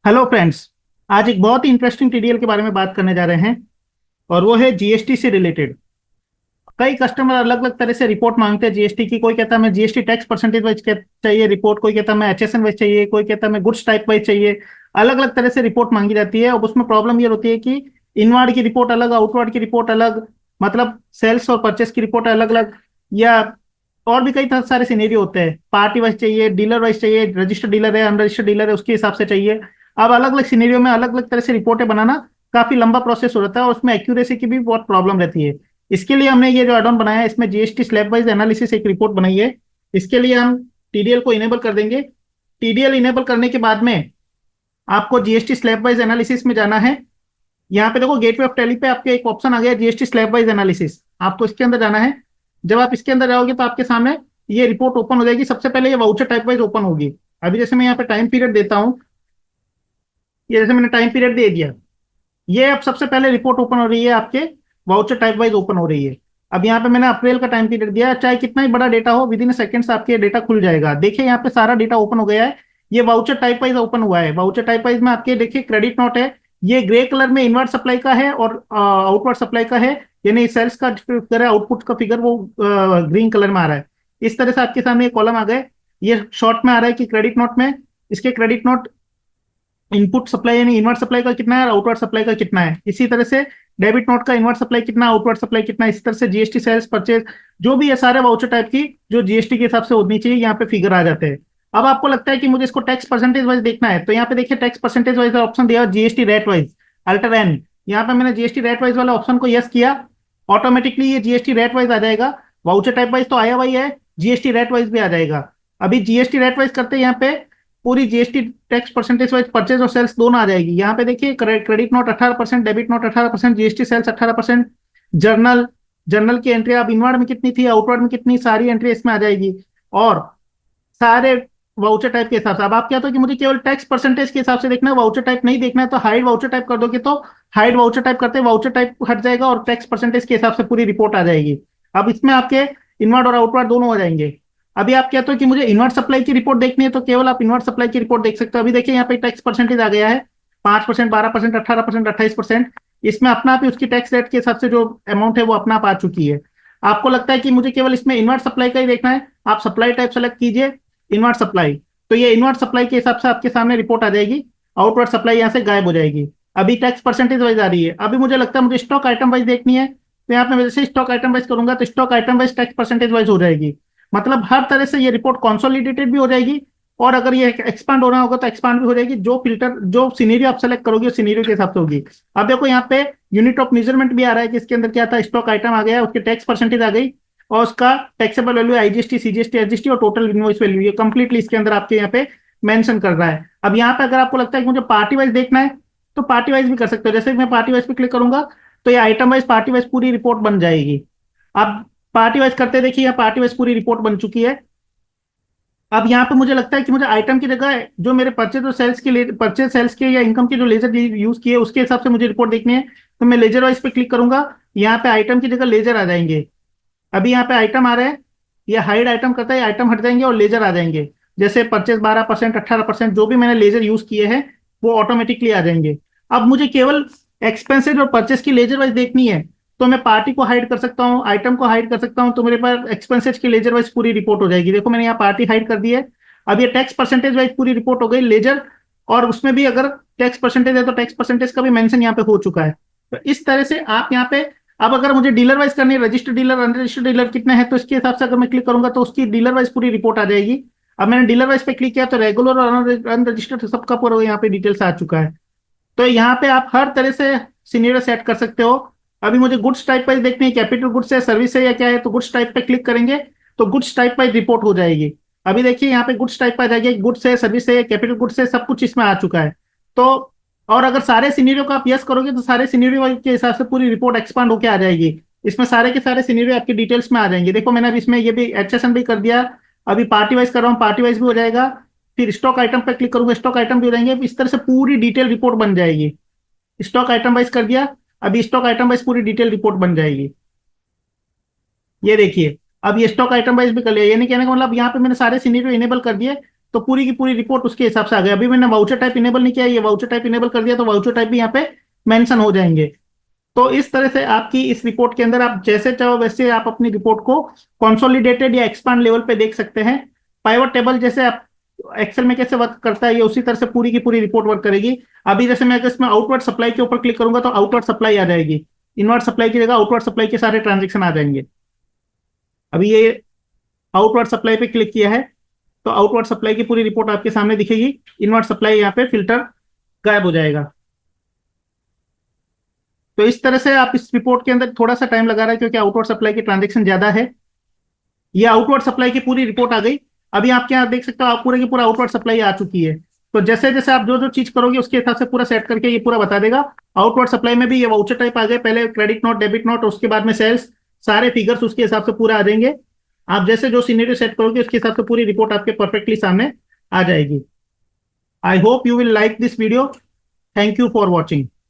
Hello friends. आज एक बहुत ही इंटरेस्टिंग टीडीएल के बारे में बात करने जा रहे हैं और वो है जीएसटी से रिलेटेड। कई कस्टमर अलग अलग तरह से रिपोर्ट मांगते हैं जीएसटी की। कोई कहता है मैं जीएसटी टैक्स परसेंटेज वाइज चाहिए रिपोर्ट, कोई कहता है मैं एचएसएन वाइज चाहिए, कोई कहता है मैं गुड्स टाइप वाइज चाहिए। अलग अलग तरह से रिपोर्ट मांगी जाती है और उसमें प्रॉब्लम ये होती है कि इनवार्ड की रिपोर्ट अलग, आउटवार्ड की रिपोर्ट अलग, मतलब सेल्स और परचेस की रिपोर्ट अलग अलग, या और भी कई सारे सिनेरियो होते हैं। पार्टी वाइज चाहिए, डीलर वाइज चाहिए, रजिस्टर्ड डीलर है, अनरजिस्टर्ड डीलर है, उसके हिसाब से चाहिए। अब अलग अलग सिनेरियो में अलग अलग तरह से रिपोर्टें बनाना काफी लंबा प्रोसेस हो जाता है और उसमें एक्यूरेसी की भी बहुत प्रॉब्लम रहती है। इसके लिए हमने ये जो एड ऑन बनाया है, इसमें जीएसटी स्लैब वाइज एनालिसिस एक रिपोर्ट बनाई है। इसके लिए हम टीडीएल को इनेबल कर देंगे। टीडीएल इनेबल करने के बाद में आपको जीएसटी स्लैब वाइज एनालिसिस में जाना है। यहाँ पे देखो गेटवे ऑफ टैली पे आपके एक ऑप्शन आ गया जीएसटी स्लैब वाइज एनालिसिस, आपको इसके अंदर जाना है। जब आप इसके अंदर जाओगे तो आपके सामने ये रिपोर्ट ओपन हो जाएगी। सबसे पहले ये वाउचर टाइप वाइज ओपन होगी। अभी जैसे मैं यहाँ पे टाइम पीरियड देता हूँ, ये जैसे मैंने टाइम पीरियड दे दिया, ये अब सबसे पहले रिपोर्ट ओपन हो रही है आपके वाउचर टाइप वाइज ओपन हो रही है। अब यहाँ पे मैंने अप्रैल का टाइम पीरियड दिया, चाहे कितना ही बड़ा डेटा हो, विद इन सेकंड्स आपके डेटा खुल जाएगा। देखिए यहाँ पे सारा डेटा ओपन हो गया है। ये वाउचर टाइप वाइज ओपन हुआ है। वाउचर टाइप वाइज में आपके देखिए क्रेडिट नोट है, ये ग्रे कलर में इनवर्ड सप्लाई का है और आउटवर्ड सप्लाई का है। यानी सेल्स का फिगर है, आउटपुट का फिगर वो ग्रीन कलर में आ रहा है। इस तरह से आपके सामने ये कॉलम आ गए। ये शॉर्ट में आ रहा है कि क्रेडिट नोट में इसके क्रेडिट नोट इनपुट सप्लाई यानी इनवर्ट सप्लाई का कितना है और आउटवर्ड सप्लाई का कितना है। इसी तरह से डेबिट नोट का इनवर्ट सप्लाई कितना, आउटवर्ड सप्लाई कितना है। इसी तरह से जीएसटी सेल्स परचेज जो भी है सारे वाउचर टाइप की जो जीएसटी के हिसाब से होनी चाहिए यहाँ पे फिगर आ जाते हैं। अब आपको लगता है कि मुझे इसको टैक्स परसेंटेज वाइज देखना है, तो यहाँ पे देखिए टैक्स परसेंटेज वाइज ऑप्शन दिया GST rate wise alter N. यहाँ पे मैंने जीएसटी रेट वाइज वाले ऑप्शन को यस किया, ऑटोमेटिकली ये जीएसटी रेट वाइज आ जाएगा। वाउचर टाइप वाइज तो आया हुआ ही है, जीएसटी रेट वाइज भी आ जाएगा। अभी जीएसटी रेट वाइज करते हैं यहाँ पे पूरी GST tax percentage wise purchase और सेल्स दोनों आ जाएगी। यहाँ पे देखिए credit note 18%, debit note 18%, GST sales 18%। Journal journal की एंट्री आप इनवर्ड में कितनी थी, आउटवर्ड में कितनी, सारी एंट्री इसमें आ जाएगी। और सारे वाउचर टाइप के हिसाब से अब आप क्या तो कि मुझे केवल टैक्स परसेंटेज के हिसाब से देखना है, वाउचर टाइप नहीं देखना है, तो हाइड वाउचर टाइप कर दोगे तो हाइड वाउचर टाइप करते वाउचर टाइप हट जाएगा और टैक्स परसेंटेज के हिसाब से पूरी रिपोर्ट आ जाएगी। अब इसमें आपके इनवर्ड और आउटवर्ड दोनों हो जाएंगे। अभी आप कहते हो कि मुझे इनवर्ट सप्लाई की रिपोर्ट देखनी है, तो केवल आप इनवर्ट सप्लाई की रिपोर्ट देख सकते हो। अभी देखिए यहाँ पे टैक्स परसेंटेज आ गया है 5%, 12%, 18%, 28%। इसमें अपना आप ही उसकी टैक्स रेट के हिसाब से जो अमाउंट है वो अपना आप आ चुकी है। आपको लगता है कि मुझे केवल इसमें इनवर्ट सप्लाई का ही देखना है, आप सप्लाई टाइप सेलेक्ट कीजिए, इनवर्ट सप्लाई। तो ये इनवर्ट सप्लाई के हिसाब से आपके सामने रिपोर्ट आ जाएगी। आउटवर्ड सप्लाई यहाँ से गायब हो जाएगी। अभी टैक्स परसेंटेज वाइज आ रही है। अभी मुझे लगता है मुझे स्टॉक आइटम वाइज देखनी है, तो यहाँ पे मैं जैसे स्टॉक आइटम वाइज करूंगा तो stock item wise tax percentage wise हो जाएगी। मतलब हर तरह से ये रिपोर्ट कंसोलिडेटेड भी हो जाएगी और अगर ये एक्सपांड होना होगा तो एक्सपांड भी हो जाएगी। जो फिल्टर जो सिनेरियो आप सेलेक्ट करोगे उस सिनेरियो के हिसाब से होगी। अब देखो यहाँ पे यूनिट ऑफ मेजरमेंट भी आ रहा है कि इसके अंदर क्या था, स्टॉक आइटम आ गया, उसके टैक्स परसेंटेज आ गई और उसका taxable value IGST, CGST, SGST और टोटल इनवॉइस वैल्यू ये कंप्लीटली इसके अंदर आपके यहाँ पे मेंशन कर रहा है। अब यहाँ पे अगर आपको लगता है कि मुझे पार्टी वाइज देखना है तो पार्टी वाइज भी कर सकते हो। जैसे मैं पार्टी वाइज पे क्लिक करूंगा तो ये आइटम वाइज पार्टी वाइज पूरी रिपोर्ट बन जाएगी। अब पार्टी वाइज करते देखिए यहाँ पार्टी वाइज पूरी रिपोर्ट बन चुकी है। अब यहाँ पे मुझे लगता है कि मुझे आइटम की जगह जो मेरे परचेज और सेल्स के लिए परचेज सेल्स के या इनकम के जो लेजर यूज किए उसके हिसाब से मुझे रिपोर्ट देखनी है, तो मैं लेजर वाइज पे क्लिक करूंगा। यहाँ पे आइटम की जगह लेजर आ जाएंगे। अभी यहाँ पे आइटम आ रहे हैं, ये हाइड आइटम करता है, आइटम हट जाएंगे और लेजर आ जाएंगे। जैसे परचेज 12%, 18% जो भी मैंने लेजर यूज किए हैं वो ऑटोमेटिकली आ जाएंगे। अब मुझे केवल एक्सपेंसेज और परचेज की लेजर वाइज देखनी है, तो मैं पार्टी को हाइड कर सकता हूँ, आइटम को हाइड कर सकता हूँ, तो मेरे पास एक्सपेंसेज की लेजर वाइज पूरी रिपोर्ट हो जाएगी। देखो मैंने यहाँ पार्टी हाइड कर दी है। अब ये टैक्स परसेंटेज वाइज पूरी रिपोर्ट हो गई लेजर, और उसमें भी अगर टैक्स परसेंटेज है तो टैक्स परसेंटेज का भी मेंशन यहाँ पे हो चुका है। तो इस तरह से आप यहाँ पे अब अगर मुझे डीलर वाइज करनी है, रजिस्टर्ड डीलर अनरजिस्टर्ड डीलर कितने हैं, तो इसके हिसाब से अगर मैं क्लिक करूंगा तो उसकी डीलर वाइज पूरी रिपोर्ट आ जाएगी। अब मैंने डीलर वाइज पे क्लिक किया तो रेगुलर और अनरजिस्टर्ड सबका पूरा यहाँ पे डिटेल्स आ चुका है। तो यहाँ पे आप हर तरह से सिनेरियो सेट कर सकते हो। अभी मुझे गुड्स टाइप वाइज देखनी है, कैपिटल गुड्स है, सर्विस है या क्या है, तो गुड्स टाइप पे क्लिक करेंगे तो गुड्स टाइप वाइज रिपोर्ट हो जाएगी। अभी देखिए यहाँ पे गुड्स टाइप पे आ जाएगी, गुड्स है, सर्विस है, कैपिटल गुड्स है, सब कुछ इसमें आ चुका है। तो और अगर सारे सिनेरियो को आप यस करोगे तो सारे सिनेरियो के हिसाब से पूरी रिपोर्ट एक्सपांड होकर आ जाएगी। इसमें सारे के सारे सिनेरियो आपके डिटेल्स में आ जाएंगे। देखो मैंने अभी इसमें ये भी एचएसएन भी कर दिया। अभी पार्टी वाइज कर रहा हूँ, पार्टी वाइज भी हो जाएगा। फिर स्टॉक आइटम पे क्लिक करूंगा, स्टॉक आइटम भी हो जाएंगे। इस तरह से पूरी डिटेल रिपोर्ट बन जाएगी। स्टॉक आइटम वाइज कर दिया, अभी स्टॉक आइटम वाइज पूरी डिटेल रिपोर्ट बन जाएगी। ये देखिए अब ये स्टॉक आइटम वाइज भी कर लिया। ये नहीं कहने का मतलब यहाँ पे मैंने सारे सिनेरियो इनेबल कर दिए, तो पूरी की पूरी रिपोर्ट उसके हिसाब से आ गई। अभी मैंने वाउचर टाइप इनेबल नहीं किया, ये वाउचर टाइप इनेबल कर दिया तो वाउचर टाइप भी यहाँ पे मेंशन हो जाएंगे। तो इस तरह से आपकी इस रिपोर्ट के अंदर आप जैसे चाहो वैसे आप अपनी रिपोर्ट को कंसोलिडेटेड या एक्सपांड लेवल पे देख सकते हैं। पाइवट टेबल जैसे आप एक्सेल में कैसे वर्क करता है, ये उसी तरह से पूरी की पूरी रिपोर्ट वर्क करेगी। अभी जैसे मैं अगर इसमें आउटवर्ड सप्लाई के ऊपर क्लिक करूंगा तो आउटवर्ड सप्लाई आ जाएगी, इनवर्ड सप्लाई की जगह आउटवर्ड सप्लाई के सारे ट्रांजेक्शन आ जाएंगे। अभी ये आउटवर्ड सप्लाई पे क्लिक किया है तो आउटवर्ड सप्लाई की पूरी रिपोर्ट आपके सामने दिखेगी, इनवर्ड सप्लाई यहाँ पे फिल्टर गायब हो जाएगा। तो इस तरह से आप इस रिपोर्ट के अंदर थोड़ा सा टाइम लगा रहा है क्योंकि आउटवर्ड सप्लाई की ट्रांजेक्शन ज्यादा है। ये आउटवर्ड सप्लाई की पूरी रिपोर्ट आ गई। अभी आपके यहाँ देख सकते हो आप पूरे की पूरा आउटवर्ड सप्लाई आ चुकी है। तो जैसे जैसे आप जो जो चीज करोगे उसके हिसाब से पूरा सेट करके ये पूरा बता देगा। आउटवर्ड सप्लाई में भी ये वाउचर टाइप आ गए, पहले क्रेडिट नोट, डेबिट नोट, उसके बाद में सेल्स, सारे फिगर्स उसके हिसाब से पूरा आ जाएंगे। आप जैसे जो सिनेरियो सेट करोगे उसके हिसाब से पूरी रिपोर्ट आपके परफेक्टली सामने आ जाएगी। I hope you will like this video. Thank you for watching.